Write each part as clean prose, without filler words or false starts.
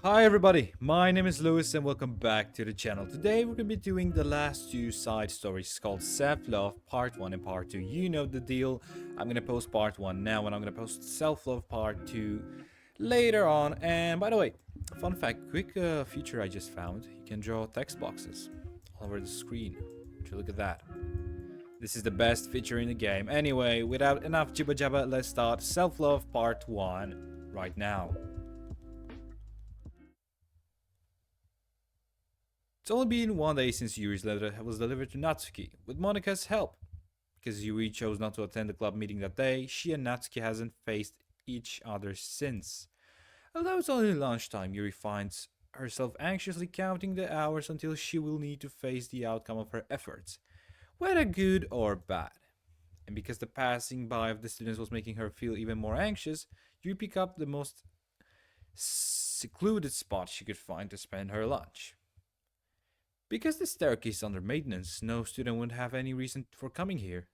Hi everybody, my name is Lewis and welcome back to the channel. Today we're going to be doing the last two side stories called Self-Love Part 1 and Part 2. You know the deal. I'm going to post Part 1 now and I'm going to post Self-Love Part 2 later on. And by the way, fun fact, quick feature I just found. You can draw text boxes all over the screen. Would you look at that? This is the best feature in the game. Anyway, without enough jibba jabba, let's start Self-Love Part 1 right now. It's only been one day since Yuri's letter was delivered to Natsuki, with Monika's help. Because Yuri chose not to attend the club meeting that day, she and Natsuki hasn't faced each other since. Although it's only lunchtime, Yuri finds herself anxiously counting the hours until she will need to face the outcome of her efforts, whether good or bad. And because the passing by of the students was making her feel even more anxious, Yuri picked up the most secluded spot she could find to spend her lunch. Because the staircase is under maintenance, no student would have any reason for coming here.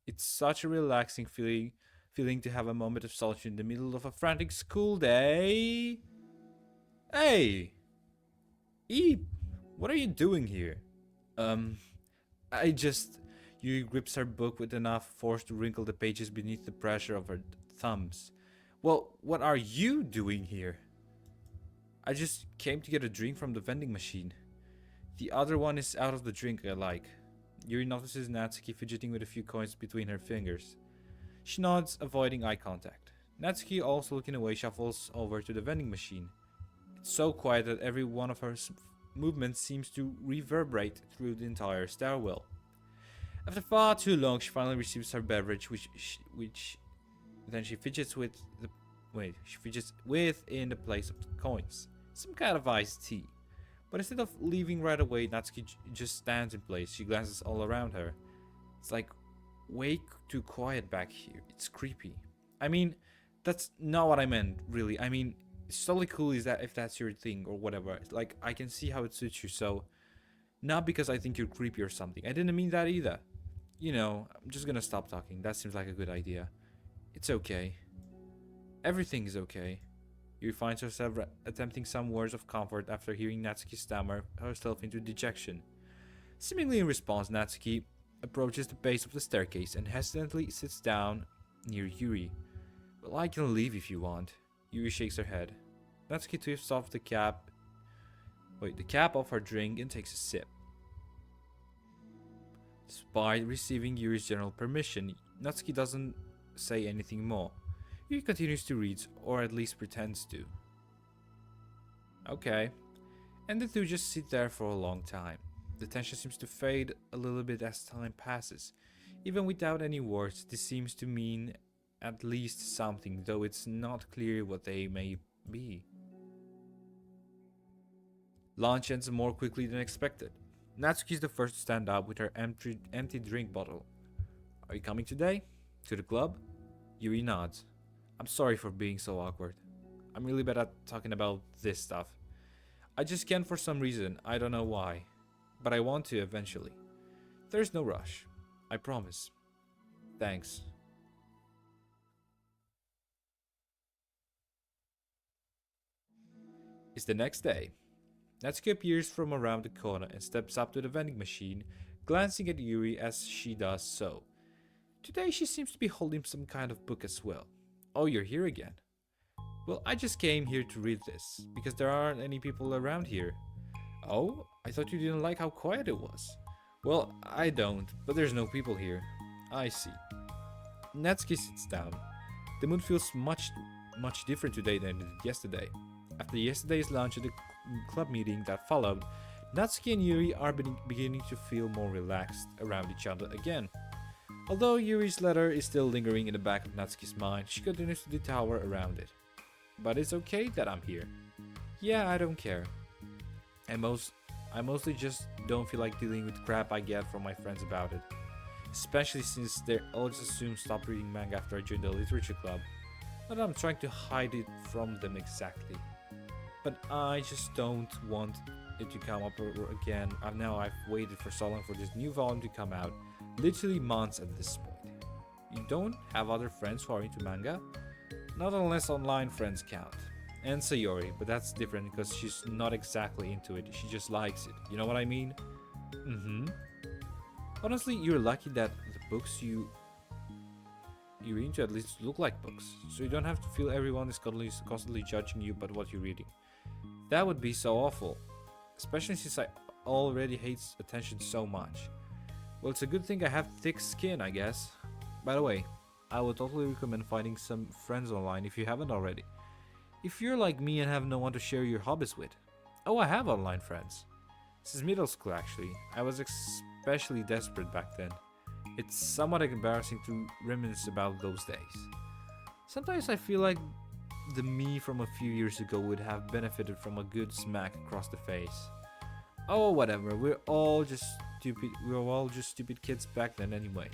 It's such a relaxing feeling to have a moment of solitude in the middle of a frantic school day. Hey! Eep! What are you doing here? I just... Yuri grips her book with enough force to wrinkle the pages beneath the pressure of her thumbs. Well, what are you doing here? I just came to get a drink from the vending machine. The other one is out of the drink I like. Yuri notices Natsuki fidgeting with a few coins between her fingers. She nods, avoiding eye contact. Natsuki, also looking away, shuffles over to the vending machine. It's so quiet that every one of her movements seems to reverberate through the entire stairwell. After far too long, she finally receives her beverage, which then she fidgets with in the place of the coins. Some kind of iced tea. But instead of leaving right away, Natsuki just stands in place. She glances all around her. It's like way too quiet back here. It's creepy. I mean, that's not what I meant, really. I mean, it's totally cool is that if that's your thing or whatever. Like, I can see how it suits you, so... Not because I think you're creepy or something. I didn't mean that either. You know, I'm just gonna stop talking. That seems like a good idea. It's okay. Everything is okay. Yuri finds herself attempting some words of comfort after hearing Natsuki stammer herself into dejection. Seemingly in response, Natsuki approaches the base of the staircase and hesitantly sits down near Yuri. Well, I can leave if you want. Yuri shakes her head. Natsuki twists off the cap of her drink and takes a sip. Despite receiving Yuri's general permission, Natsuki doesn't say anything more. Yuri continues to read, or at least pretends to. Okay. And the two just sit there for a long time. The tension seems to fade a little bit as time passes. Even without any words, this seems to mean at least something, though it's not clear what they may be. Lunch ends more quickly than expected. Natsuki is the first to stand up with her empty drink bottle. Are you coming today? To the club? Yuri nods. I'm sorry for being so awkward. I'm really bad at talking about this stuff. I just can't for some reason, I don't know why. But I want to eventually. There's no rush. I promise. Thanks. It's the next day. Natsuki appears from around the corner and steps up to the vending machine, glancing at Yuri as she does so. Today she seems to be holding some kind of book as well. Oh, you're here again. Well, I just came here to read this, because there aren't any people around here. Oh, I thought you didn't like how quiet it was. Well, I don't, but there's no people here. I see. Natsuki sits down. The mood feels much different today than it did yesterday. After yesterday's lunch at the club meeting that followed, Natsuki and Yuri are beginning to feel more relaxed around each other again. Although Yuri's letter is still lingering in the back of Natsuki's mind, she continues to tower around it. But it's okay that I'm here. Yeah, I don't care. I mostly just don't feel like dealing with crap I get from my friends about it. Especially since they all just assume stop reading manga after I joined the literature club. Not that I'm trying to hide it from them exactly. But I just don't want it to come up again. I've waited for so long for this new volume to come out. Literally months at this point. You don't have other friends who are into manga? Not unless online friends count. And Sayori, but that's different because she's not exactly into it. She just likes it. You know what I mean? Mm-hmm. Honestly, you're lucky that the books you're into at least look like books, so you don't have to feel everyone is constantly judging you about what you're reading. That would be so awful, especially since I already hate attention so much. Well, it's a good thing I have thick skin, I guess. By the way, I would totally recommend finding some friends online if you haven't already. If you're like me and have no one to share your hobbies with. Oh, I have online friends. Since middle school, actually. I was especially desperate back then. It's somewhat embarrassing to reminisce about those days. Sometimes I feel like the me from a few years ago would have benefited from a good smack across the face. Oh, whatever. We were all just stupid kids back then anyway.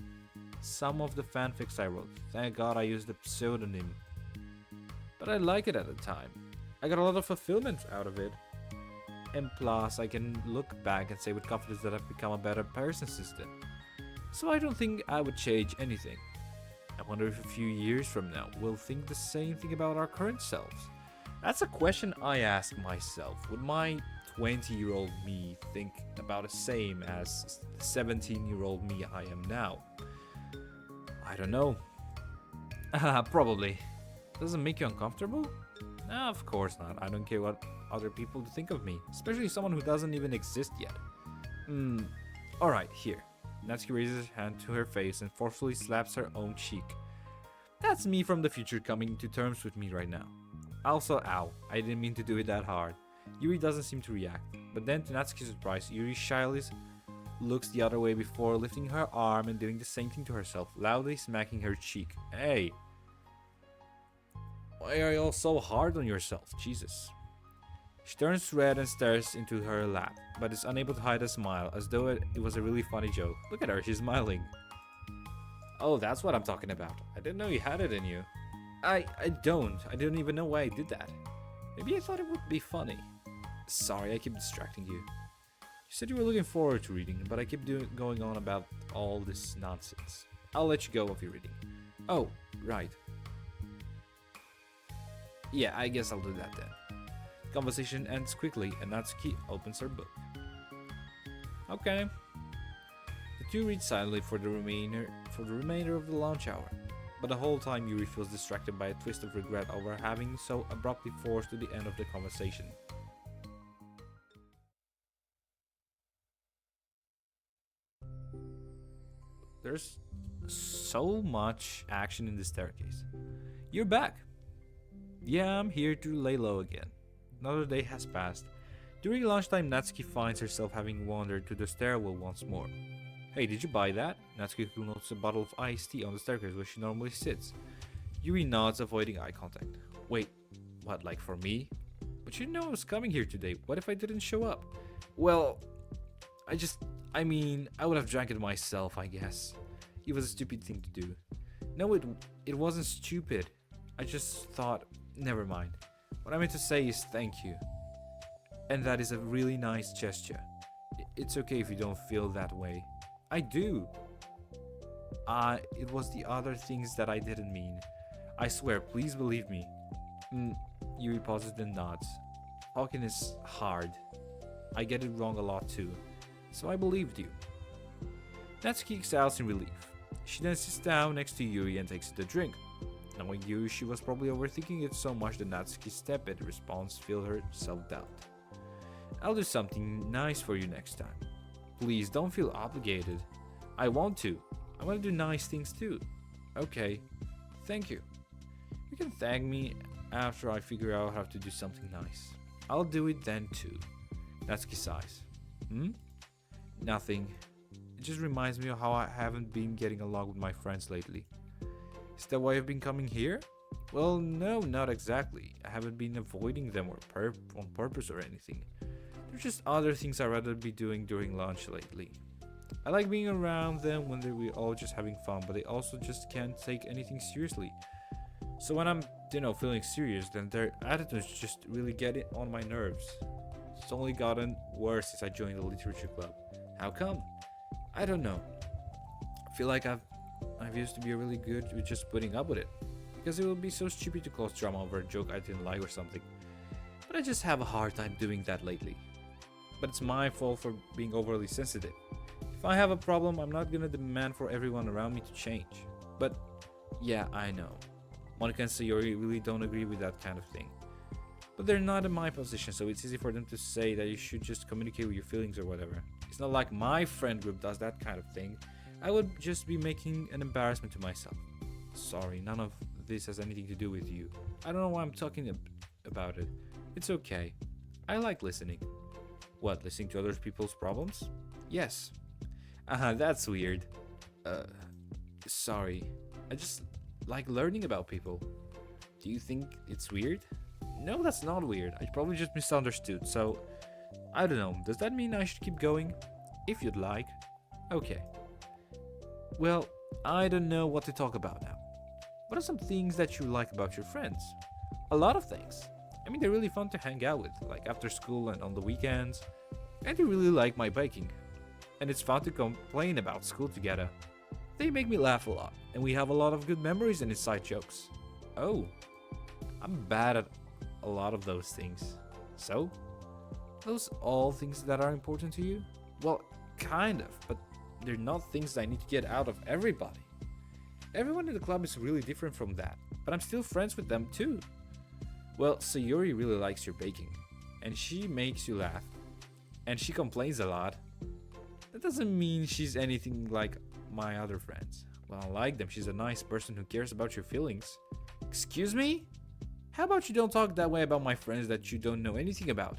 Some of the fanfics I wrote, thank God I used a pseudonym. But I like it at the time. I got a lot of fulfillment out of it. And plus, I can look back and say with confidence that I've become a better person since then. So I don't think I would change anything. I wonder if a few years from now we'll think the same thing about our current selves. That's a question I ask myself. Would my 20-year-old me think about the same as the 17-year-old me I am now? I don't know. Probably. Does it make you uncomfortable? Nah, of course not. I don't care what other people think of me, especially someone who doesn't even exist yet. Alright, here. Natsuki raises her hand to her face and forcefully slaps her own cheek. That's me from the future coming to terms with me right now. Also, ow, I didn't mean to do it that hard. Yuri doesn't seem to react, but then to Natsuki's surprise, Yuri shyly looks the other way before lifting her arm and doing the same thing to herself, loudly smacking her cheek. Hey! Why are you all so hard on yourself? Jesus. She turns red and stares into her lap, but is unable to hide a smile, as though it was a really funny joke. Look at her, she's smiling. Oh, that's what I'm talking about. I didn't know you had it in you. I don't. I didn't even know why I did that. Maybe I thought it would be funny. Sorry, I keep distracting you. You said you were looking forward to reading, but I keep going on about all this nonsense. I'll let you go with your reading. Oh, right. Yeah, I guess I'll do that then. Conversation ends quickly and Natsuki opens her book. Okay. The two read silently for the remainder of the lunch hour, but the whole time Yuri feels distracted by a twist of regret over having so abruptly forced to the end of the conversation. There's so much action in the staircase. You're back. Yeah, I'm here to lay low again. Another day has passed. During lunchtime, Natsuki finds herself having wandered to the stairwell once more. Hey, did you buy that? Natsuki notes a bottle of iced tea on the staircase where she normally sits. Yuri nods, avoiding eye contact. Wait, what, like for me? But you know I was coming here today. What if I didn't show up? Well, I would have drank it myself, I guess. It was a stupid thing to do. No, it wasn't stupid. I just thought, never mind. What I meant to say is thank you. And that is a really nice gesture. It's okay if you don't feel that way. I do. It was the other things that I didn't mean. I swear, please believe me. Yuri pauses and nods. Talking is hard. I get it wrong a lot too. So I believed you. Natsuki exhales in relief. She then sits down next to Yuri and takes the drink. Knowing Yuri, she was probably overthinking it so much that Natsuki's tepid response filled her self-doubt. I'll do something nice for you next time. Please don't feel obligated. I want to. I want to do nice things too. Okay. Thank you. You can thank me after I figure out how to do something nice. I'll do it then too. Natsuki sighs. Nothing. It just reminds me of how I haven't been getting along with my friends lately. Is that why I've been coming here? Well, no, not exactly. I haven't been avoiding them on purpose or anything. There's just other things I'd rather be doing during lunch lately. I like being around them when we're all just having fun, but they also just can't take anything seriously. So when I'm, feeling serious, then their attitudes just really get it on my nerves. It's only gotten worse since I joined the literature club. How come? I don't know. I feel like I've used to be really good with just putting up with it. Because it would be so stupid to cause drama over a joke I didn't like or something. but I just have a hard time doing that lately. But it's my fault for being overly sensitive. If I have a problem, I'm not gonna demand for everyone around me to change. But yeah, I know. Monica and Sayori really don't agree with that kind of thing. But they're not in my position, so it's easy for them to say that you should just communicate with your feelings or whatever. It's not like my friend group does that kind of thing. I would just be making an embarrassment to myself. Sorry, none of this has anything to do with you. I don't know why I'm talking about it. It's okay. I like listening. What, listening to other people's problems? Yes. That's weird. Sorry. I just like learning about people. Do you think it's weird? No, that's not weird. I probably just misunderstood, so I don't know. Does that mean I should keep going? If you'd like. Okay. Well, I don't know what to talk about now. What are some things that you like about your friends? A lot of things. I mean, they're really fun to hang out with, like after school and on the weekends. And they really like my baking. And it's fun to complain about school together. They make me laugh a lot, and we have a lot of good memories and inside jokes. Oh, I'm bad at a lot of those things. So? Those all things that are important to you? Well, kind of, but they're not things I need to get out of everybody. Everyone in the club is really different from that, but I'm still friends with them too. Well, Sayuri really likes your baking, and she makes you laugh, and she complains a lot. That doesn't mean she's anything like my other friends. Well, I like them. She's a nice person who cares about your feelings. Excuse me? How about you don't talk that way about my friends that you don't know anything about?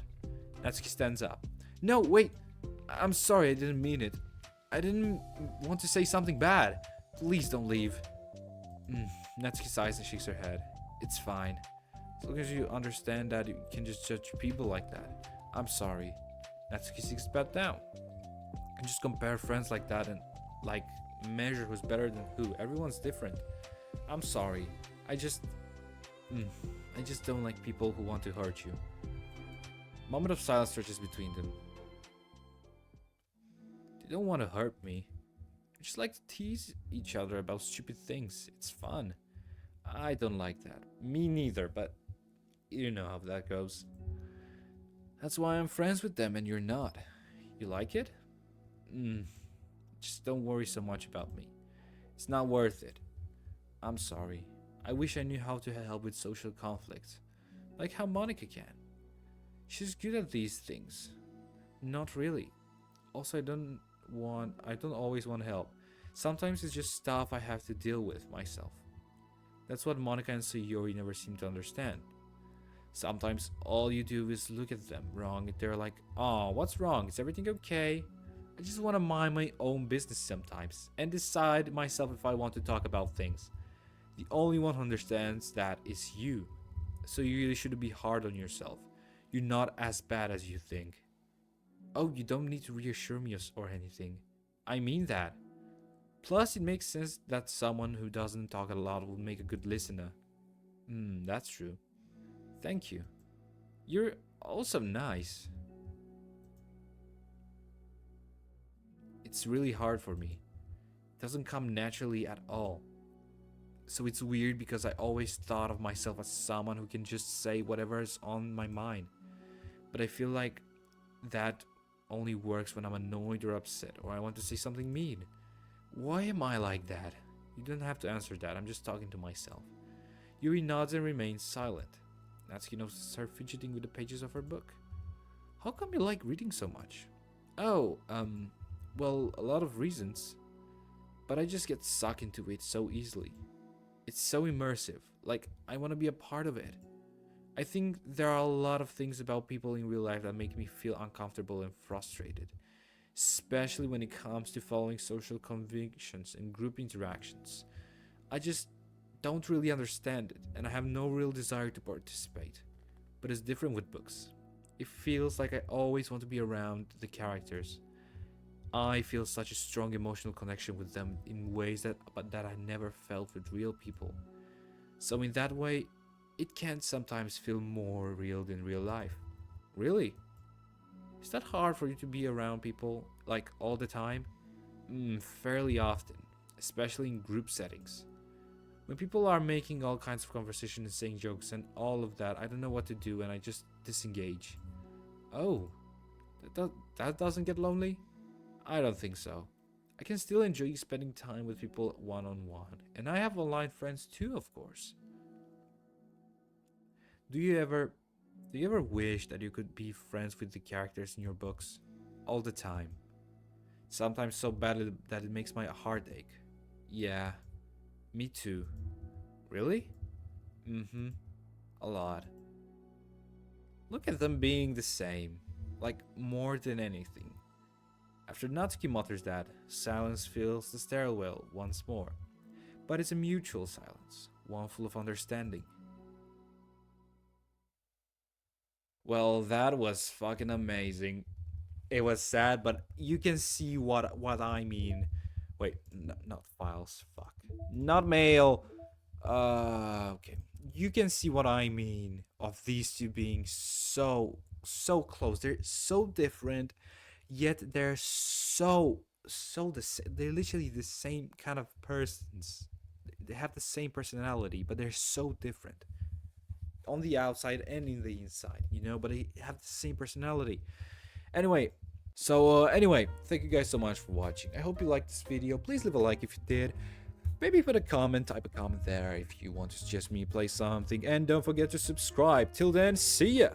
Natsuki stands up. No, wait. I'm sorry, I didn't mean it. I didn't want to say something bad. Please don't leave. Natsuki sighs and shakes her head. It's fine. As long as you understand that you can just judge people like that. I'm sorry. Natsuki sits back down. You can just compare friends like that and like measure who's better than who. Everyone's different. I'm sorry. I just don't like people who want to hurt you. Moment of silence stretches between them. They don't want to hurt me. They just like to tease each other about stupid things. It's fun. I don't like that. Me neither, but you know how that goes. That's why I'm friends with them and you're not. You like it? Just don't worry so much about me. It's not worth it. I'm sorry. I wish I knew how to help with social conflicts. Like how Monica can. She's good at these things. Not really. Also, I don't always want help. Sometimes it's just stuff I have to deal with myself. That's what Monica and Sayori never seem to understand. Sometimes all you do is look at them wrong and they're like, "Oh, what's wrong? Is everything okay?" I just want to mind my own business sometimes and decide myself if I want to talk about things. The only one who understands that is you. So you really shouldn't be hard on yourself. You're not as bad as you think. Oh, you don't need to reassure me or anything. I mean that. Plus, it makes sense that someone who doesn't talk a lot will make a good listener. That's true. Thank you. You're also nice. It's really hard for me. It doesn't come naturally at all. So it's weird because I always thought of myself as someone who can just say whatever is on my mind. But I feel like that only works when I'm annoyed or upset or I want to say something mean. Why am I like that? You don't have to answer that, I'm just talking to myself. Yuri nods and remains silent. Natsuki notices her fidgeting with the pages of her book. How come you like reading so much? Oh, well, a lot of reasons. But I just get sucked into it so easily. It's so immersive, like I want to be a part of it. I think there are a lot of things about people in real life that make me feel uncomfortable and frustrated. Especially when it comes to following social convictions and group interactions. I just don't really understand it, and I have no real desire to participate. But it's different with books. It feels like I always want to be around the characters. I feel such a strong emotional connection with them in ways that I never felt with real people. So in that way, it can sometimes feel more real than real life. Really? Is that hard for you to be around people, like all the time? Fairly often, especially in group settings. When people are making all kinds of conversation and saying jokes and all of that, I don't know what to do and I just disengage. Oh, that doesn't get lonely? I don't think so. I can still enjoy spending time with people one-on-one, and I have online friends too, of course. Do you ever wish that you could be friends with the characters in your books? All the time. Sometimes so badly that it makes my heart ache. Yeah, me too. Really? Mm-hmm. A lot. Look at them being the same. Like, more than anything. After Natsuki mutters that, silence fills the stairwell once more. But it's a mutual silence, one full of understanding. Well, that was fucking amazing. It was sad, but you can see what I mean. Wait, not files. Fuck. Not mail. Okay. You can see what I mean of these two being so close. They're so different, yet they're so the they're literally the same kind of persons. They have the same personality, but they're so different on the outside and in the inside, but they have the same personality. Anyway, anyway, thank you guys so much for watching. I hope you liked this video. Please leave a like if you did. Maybe put a comment, type a comment there if you want to suggest me play something. And don't forget to subscribe. Till then, see ya!